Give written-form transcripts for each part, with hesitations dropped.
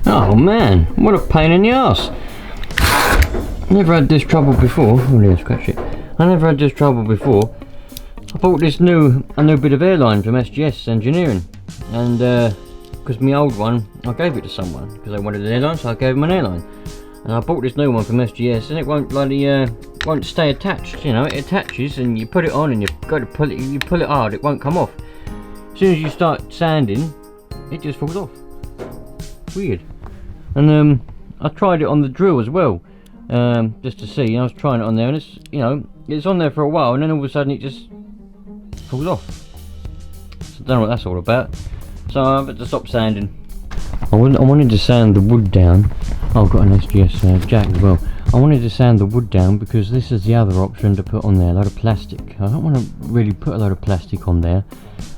Oh man, what a pain in the ass. Never had this trouble before. Oh yeah, scratch it. I never had this trouble before. I bought this a new bit of airline from SGS Engineering, and because my old one, I gave it to someone because they wanted an airline, so I gave them an airline. And I bought this new one from SGS, and it won't bloody won't stay attached. You know, it attaches, and you put it on, and you've got to pull it. You pull it hard, it won't come off. As soon as you start sanding, it just falls off. Weird. And I tried it on the drill as well, just to see. I was trying it on there, and it's, you know, it's on there for a while, and then all of a sudden it just falls off. So I don't know what that's all about. So I've had to stop sanding. I wanted to sand the wood down. Oh, I've got an SGS jack as well. I wanted to sand the wood down because this is the other option to put on there, a load of plastic. I don't want to really put a load of plastic on there.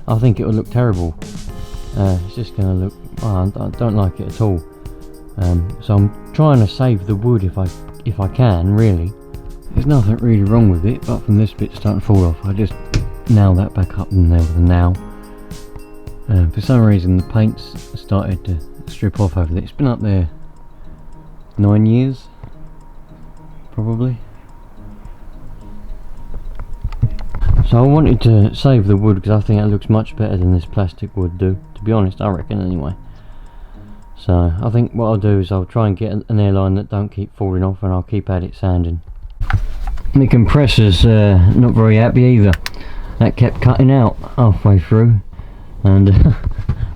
I think it will look terrible. It's just going to look, oh, I don't like it at all. So I'm trying to save the wood if I can, really. There's nothing really wrong with it, apart from this bit starting to fall off. I just nail that back up in there with a nail. For some reason the paint's started to strip off over it. It's been up there 9 years, probably. So I wanted to save the wood because I think it looks much better than this plastic would do. To be honest, I reckon anyway. So I think what I'll do is I'll try and get an airline that don't keep falling off, and I'll keep at it sanding. The compressor's not very happy either. That kept cutting out halfway through, and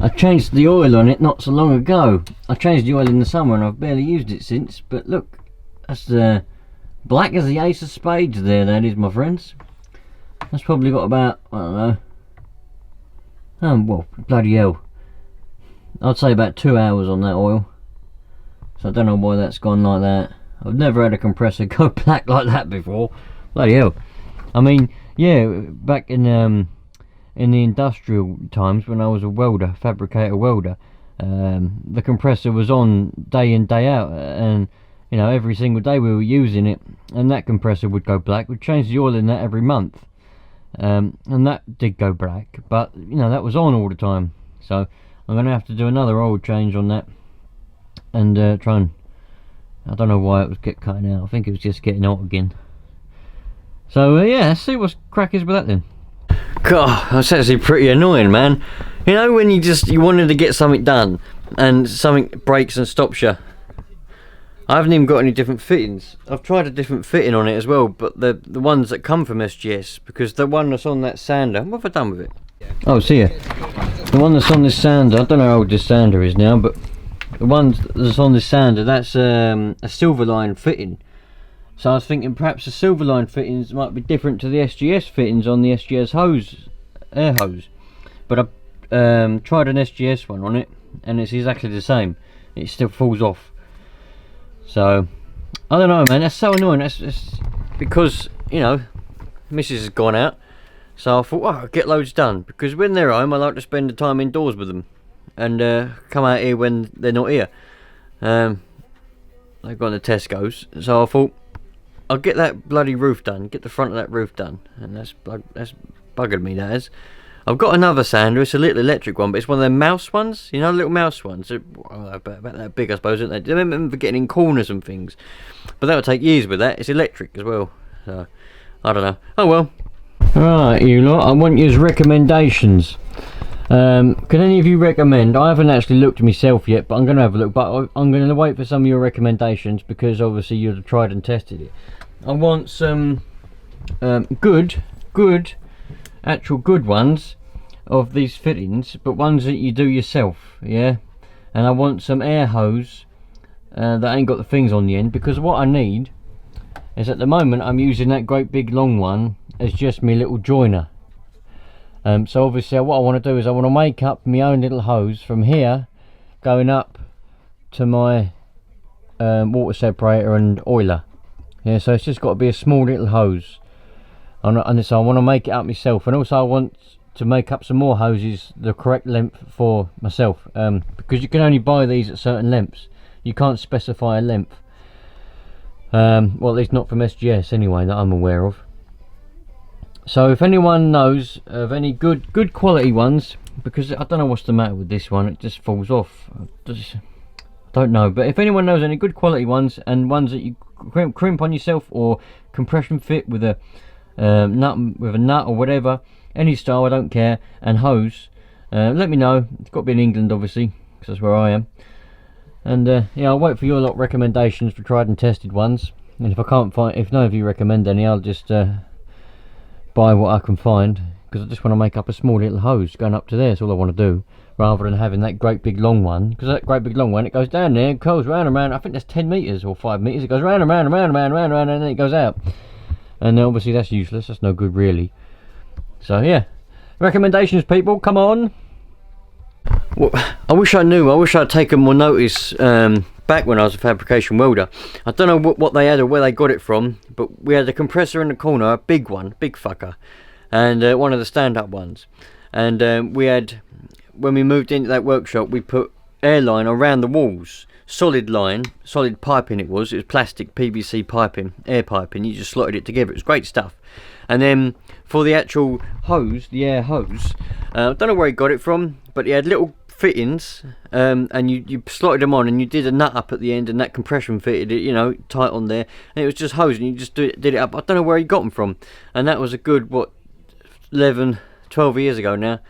I changed the oil on it not so long ago. I changed the oil in the summer and I've barely used it since, but look, that's black as the ace of spades there, that is, my friends. That's probably got about, I don't know, well, bloody hell, I'd say about 2 hours on that oil. So I don't know why that's gone like that. I've never had a compressor go black like that before. Bloody hell. I mean, yeah, back in the industrial times when I was a welder, fabricator welder, the compressor was on day in, day out, and you know, every single day we were using it, and that compressor would go black. We'd change the oil in that every month, and that did go black, but you know, that was on all the time. So I'm going to have to do another oil change on that, and try and, I don't know why it was kept cutting out. I think it was just getting hot again. So yeah, let's see what crack is with that then. God, that's actually pretty annoying, man. You know, when you wanted to get something done and something breaks and stops you. I haven't even got any different fittings. I've tried a different fitting on it as well, but the ones that come from SGS, because the one that's on that sander, what have I done with it? Oh, see ya. The one that's on this sander, I don't know how old this sander is now, but the one that's on this sander, that's a Silverline fitting. So I was thinking perhaps the Silverline fittings might be different to the SGS fittings on the SGS hose, air hose. But I tried an SGS one on it, and it's exactly the same. It still falls off. So I don't know, man. That's so annoying. That's because, you know, Mrs. has gone out, so I thought, oh, I'll get loads done, because when they're home I like to spend the time indoors with them, and come out here when they're not here. They've gone to Tesco's, so I thought I'll get that bloody roof done, get the front of that roof done, and that's buggered me, that is. I've got another sander. It's a little electric one, but it's one of them mouse ones, you know, little mouse ones. They're about that big, I suppose, aren't they? I remember getting in corners and things, but that would take years with that. It's electric as well, so I don't know. Oh well. Right, you lot, I want your recommendations. Can any of you recommend? I haven't actually looked myself yet, but I'm going to have a look. But I'm going to wait for some of your recommendations, because obviously you've tried and tested it. I want some good ones of these fittings, but ones that you do yourself, yeah. And I want some air hose that ain't got the things on the end, because what I need is, at the moment I'm using that great big long one as just my little joiner. So obviously what I want to do is I want to make up my own little hose from here going up to my water separator and oiler. Yeah, so it's just got to be a small little hose, and so I want to make it up myself. And also I want to make up some more hoses the correct length for myself, because you can only buy these at certain lengths. You can't specify a length, well, at least not from SGS anyway, that I'm aware of. So if anyone knows of any good quality ones, because I don't know what's the matter with this one, it just falls off. I don't know, but if anyone knows any good quality ones, and ones that you crimp on yourself, or compression fit with a nut or whatever, any style, I don't care, and hose, let me know. It's got to be in England obviously, because that's where I am. And yeah, I'll wait for your lot recommendations for tried and tested ones, and if I can't find, if none of you recommend any, I'll just buy what I can find, because I just want to make up a small little hose going up to there. That's all I want to do, rather than having that great big long one, because that great big long one, it goes down there, it goes round and round. I think that's 10 meters or 5 meters. It goes round and round and round and round and round, and then it goes out, and obviously that's useless. That's no good really. So yeah, recommendations, people, come on. Well, I wish I knew. I wish I'd taken more notice back when I was a fabrication welder. I don't know what they had or where they got it from, but we had a compressor in the corner, a big one, big fucker, and one of the stand-up ones. And we had, when we moved into that workshop, we put air line around the walls, solid line, solid piping. It was plastic PVC piping, air piping. You just slotted it together. It was great stuff. And then for the actual hose, the air hose, I don't know where he got it from, but he had little fittings, and you slotted them on, and you did a nut up at the end, and that compression fitted it, you know, tight on there, and it was just hose, and you just did it up. I don't know where he got them from, and that was a good, what, 11, 12 years ago now.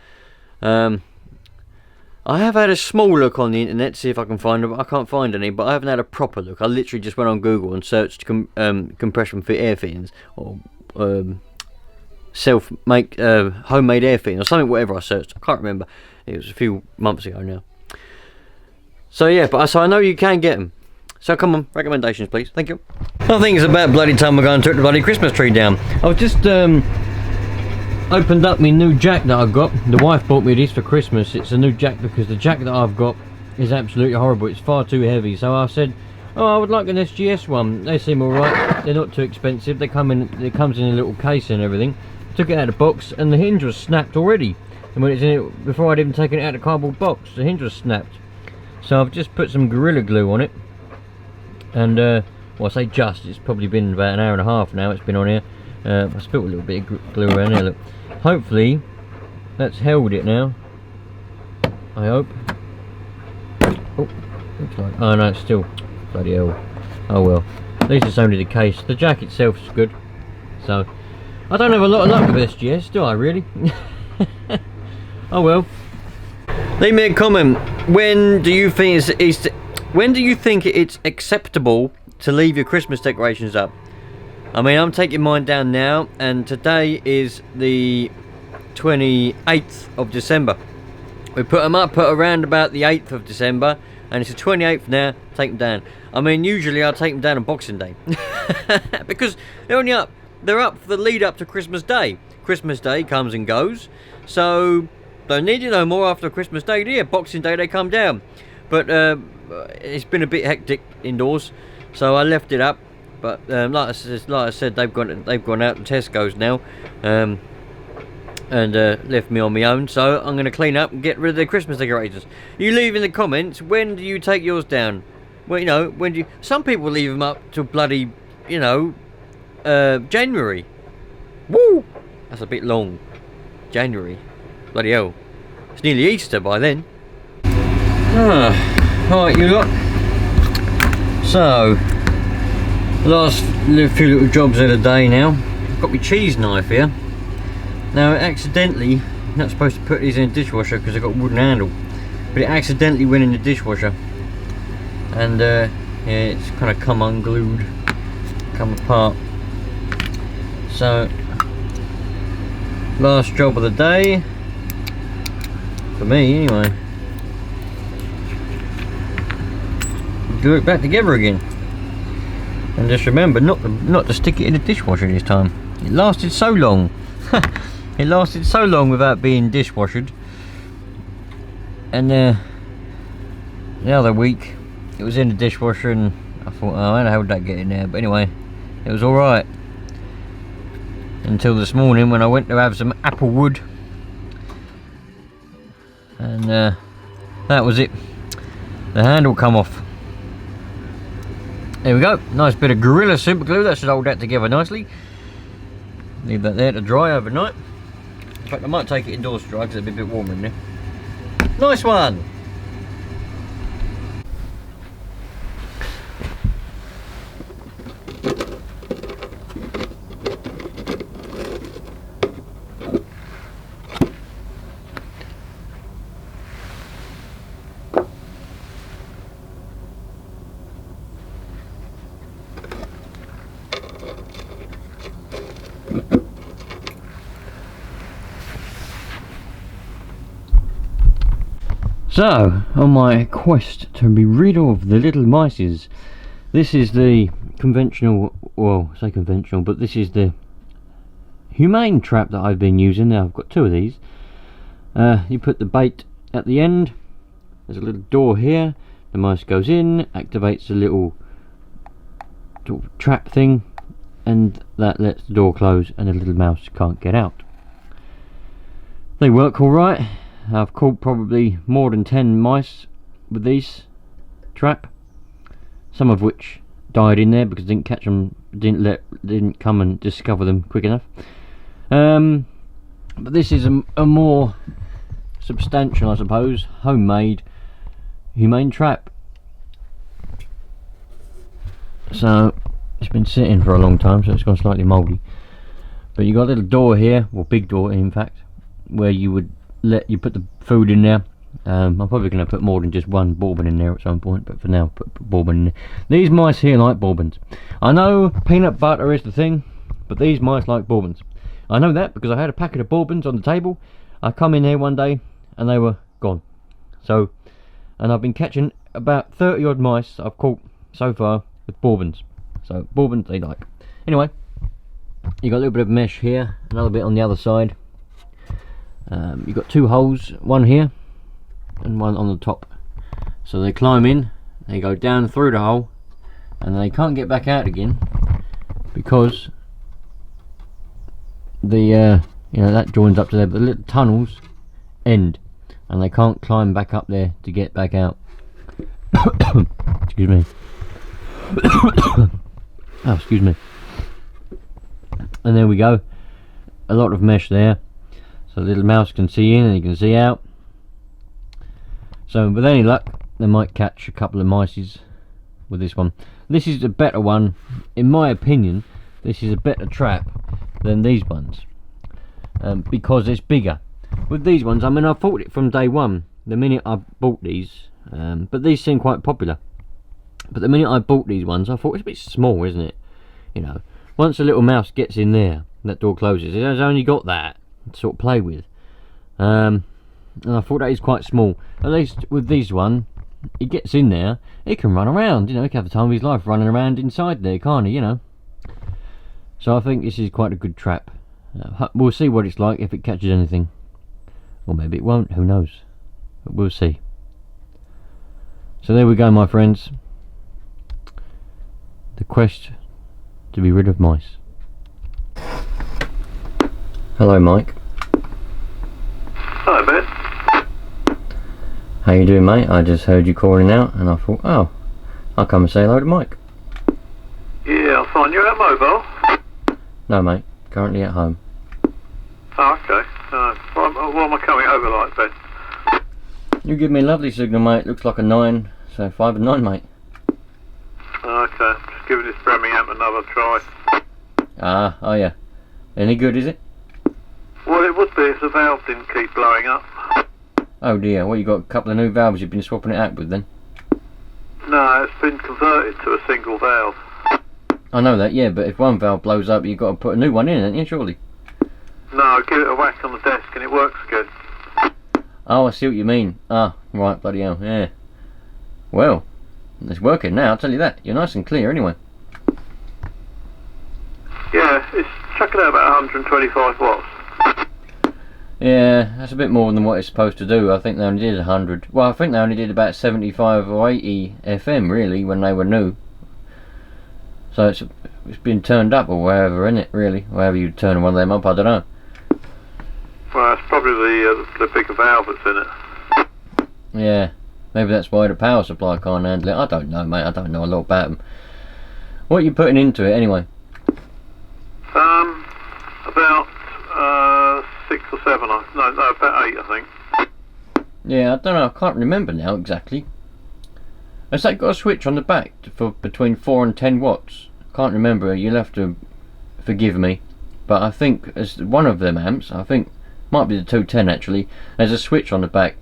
I have had a small look on the internet to see if I can find them, but I can't find any. But I haven't had a proper look. I literally just went on Google and searched compression fit air fittings, or self-make homemade air fitting or something, whatever I searched. I can't remember. It was a few months ago now. So yeah, so I know you can get them. So come on, recommendations please. Thank you. I think it's about bloody time we're going to take the bloody Christmas tree down. I've just opened up my new jack that I've got. The wife bought me this for Christmas. It's a new jack because the jack that I've got is absolutely horrible. It's far too heavy. So I said, oh, I would like an SGS one. They seem alright. They're not too expensive. They come in. It comes in a little case and everything. Took it out of the box and the hinge was snapped already. And when it's in it, before I'd even taken it out of the cardboard box, the hinge was snapped. So I've just put some Gorilla Glue on it. And well, I say just. It's probably been about an hour and a half now. It's been on here. I spilled a little bit of glue around here. Look. Hopefully that's held it now. I hope. Oh, looks like. Oh no, it's still. Bloody hell. Oh well. At least it's only the case. The jack itself is good. So I don't have a lot of luck with SGS, do I really? Oh well. Leave me a comment. When do you think it's acceptable to leave your Christmas decorations up? I mean, I'm taking mine down now, and today is the 28th of December. We put them up at around about the 8th of December, and it's the 28th now. Take them down. I mean, usually I take them down on Boxing Day because they're only up. They're up for the lead up to Christmas Day. Christmas Day comes and goes, so don't need it no more after Christmas Day. Yeah, Boxing Day they come down, but it's been a bit hectic indoors, so I left it up. But like I said, they've gone out to Tesco's now, and left me on my own. So I'm going to clean up and get rid of the Christmas decorations. You leave in the comments, when do you take yours down? Well, you know, when do you? Some people leave them up till bloody, you know, January. Woo! That's a bit long. January. Bloody hell. It's nearly Easter by then. Alright, you lot. So, last few little jobs of the day now. I've got my cheese knife here. Now, it accidentally You're not supposed to put these in a dishwasher because they've got a wooden handle, but it accidentally went in the dishwasher, and yeah, it's kind of come unglued, come apart. So last job of the day, for me anyway, glue it back together again. And just remember not to stick it in the dishwasher this time. It lasted so long. It lasted so long without being dishwashed. And the other week it was in the dishwasher, and I thought, oh, how the hell did that get in there? But anyway, it was alright. Until this morning when I went to have some apple wood. And that was it. The handle come off. There we go, nice bit of Gorilla Super Glue. That should hold that together nicely. Leave that there to dry overnight. In fact, I might take it indoors to dry because it'll be a bit warmer in there. Nice one! So, on my quest to be rid of the little mices, this is the conventional, well, I say conventional, but this is the humane trap that I've been using. Now I've got two of these. You put the bait at the end, there's a little door here, the mice goes in, activates a little trap thing, and that lets the door close and the little mouse can't get out. They work alright. I've caught probably more than 10 mice with these trap, some of which died in there because I didn't catch them, didn't come and discover them quick enough. But this is a more substantial, I suppose, homemade humane trap. So it's been sitting for a long time, so it's gone slightly mouldy. But you got a little door here, or big door in fact, where you would let you put the food in there. I'm probably going to put more than just one bourbon in there at some point, but for now put bourbon in there. These mice here like bourbons. I know peanut butter is the thing, but these mice like bourbons. I know that because I had a packet of bourbons on the table. I come in here one day and they were gone. So, and I've been catching about 30 odd mice I've caught so far with bourbons. So bourbons they like. Anyway, you got a little bit of mesh here, another bit on the other side. You've got two holes, one here and one on the top, so they climb in, they go down through the hole, and they can't get back out again because the you know, that joins up to there, but the little tunnels end and they can't climb back up there to get back out. Excuse me. Oh, excuse me. And there we go, a lot of mesh there. So the little mouse can see in and he can see out. So with any luck they might catch a couple of mices with this one. This is a better one, in my opinion. This is a better trap than these ones, because it's bigger. With these ones, I mean, I thought it from day one, the minute I bought these, but these seem quite popular. But the minute I bought these ones, I thought it's a bit small, isn't it? You know, once a little mouse gets in there, that door closes. It has only got that to sort of play with, and I thought that is quite small. At least with these one, he gets in there, he can run around, you know, he can have the time of his life running around inside there, can't he, you know. So I think this is quite a good trap. We'll see what it's like, if it catches anything, or maybe it won't, who knows, but we'll see. So there we go, my friends, the quest to be rid of mice. Hello, Mike. Hello, Ben. How you doing, mate? I just heard you calling out and I thought, oh, I'll come and say hello to Mike. Yeah, I'm fine. You're at mobile? No, mate. Currently at home. Oh, okay. What am I coming over like, Ben? You give me a lovely signal, mate. Looks like a 9, so 5 and 9, mate. Okay. Just giving this Birmingham another try. Ah, oh yeah. Any good, is it? Well, it would be if the valve didn't keep blowing up. Oh dear, well you got a couple of new valves you've been swapping it out with then? No, it's been converted to a single valve. I know that, yeah, but if one valve blows up you've got to put a new one in, haven't you, surely? No, give it a whack on the desk and it works again. Oh, I see what you mean. Ah, right, bloody hell, yeah. Well, it's working now, I'll tell you that. You're nice and clear anyway. Yeah, it's chucking out about 125 watts. Yeah, that's a bit more than what it's supposed to do. I think they only did 100. Well, I think they only did about 75 or 80 FM, really, when they were new. So it's been turned up, or wherever, in it, really. Wherever you turn one of them up, I don't know. Well, it's probably the bigger valve that's in it. Yeah, maybe that's why the power supply can't handle it. I don't know, mate. I don't know a lot about them. What are you putting into it, anyway? About 6 or 7. No, about 8, I think. Yeah, I don't know. I can't remember now exactly. Has that got a switch on the back for between 4 and 10 watts? Can't remember. You'll have to forgive me. But I think as one of them amps, I think might be the 210 actually, there's a switch on the back.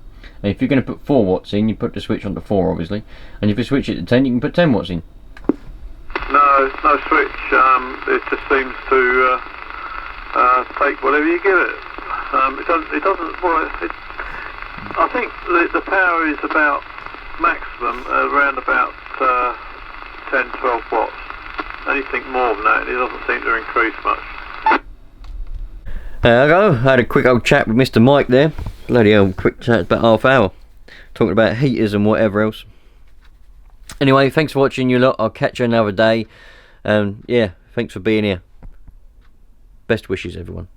And if you're going to put 4 watts in, you put the switch on to 4 obviously. And if you switch it to 10, you can put 10 watts in. No switch. It just seems to take whatever you give it. It doesn't. Well, I think the power is about maximum around about 10, 12 watts. Anything more than that, it doesn't seem to increase much. There I go. I had a quick old chat with Mr. Mike there. Bloody hell, quick chat, about half hour. Talking about heaters and whatever else. Anyway, thanks for watching, you lot. I'll catch you another day. Yeah, thanks for being here. Best wishes, everyone.